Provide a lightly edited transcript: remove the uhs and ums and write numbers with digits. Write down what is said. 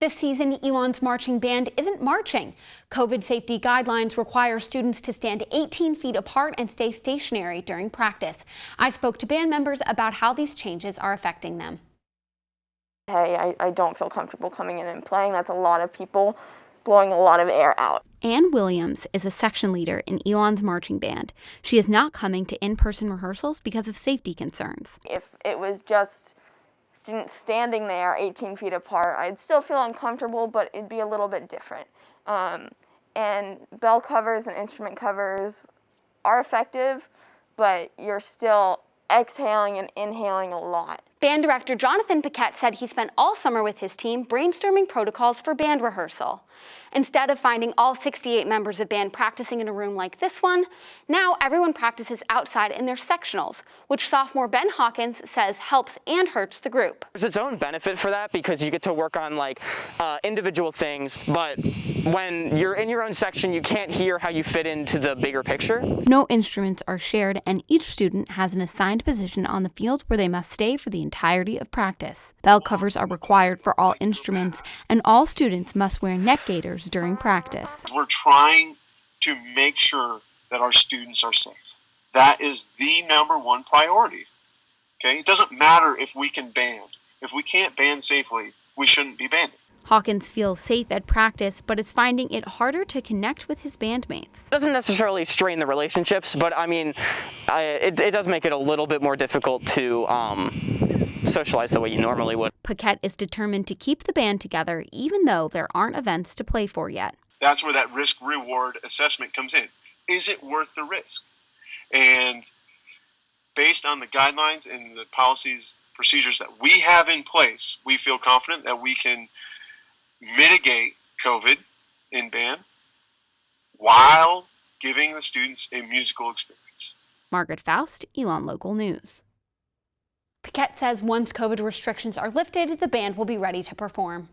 This season, Elon's marching band isn't marching. COVID safety guidelines require students to stand 18 feet apart and stay stationary during practice. I spoke to band members about how these changes are affecting them. Hey, I don't feel comfortable coming in and playing. That's a lot of people blowing a lot of air out. Ann Williams is a section leader in Elon's marching band. She is not coming to in-person rehearsals because of safety concerns. If it was just students standing there 18 feet apart, I'd still feel uncomfortable, but it'd be a little bit different. And bell covers and instrument covers are effective, but you're still exhaling and inhaling a lot. Band director Jonathan Paquette said he spent all summer with his team brainstorming protocols for band rehearsal. Instead of finding all 68 members of band practicing in a room like this one, now everyone practices outside in their sectionals, which sophomore Ben Hawkins says helps and hurts the group. There's its own benefit for that because you get to work on individual things, but when you're in your own section, you can't hear how you fit into the bigger picture. No instruments are shared, and each student has an assigned position on the field where they must stay for the entirety of practice. Bell covers are required for all instruments, and all students must wear neck gaiters during practice. We're trying to make sure that our students are safe. That is the number one priority. Okay? It doesn't matter if we can band. If we can't band safely, we shouldn't be banding. Hawkins feels safe at practice, but is finding it harder to connect with his bandmates. It doesn't necessarily strain the relationships, but I mean, it does make it a little bit more difficult to socialize the way you normally would. Paquette is determined to keep the band together even though there aren't events to play for yet. That's where that risk-reward assessment comes in. Is it worth the risk? And based on the guidelines and the policies, procedures that we have in place, we feel confident that we can mitigate COVID in band while giving the students a musical experience. Margaret Faust, Elon Local News. Paquette says once COVID restrictions are lifted, the band will be ready to perform.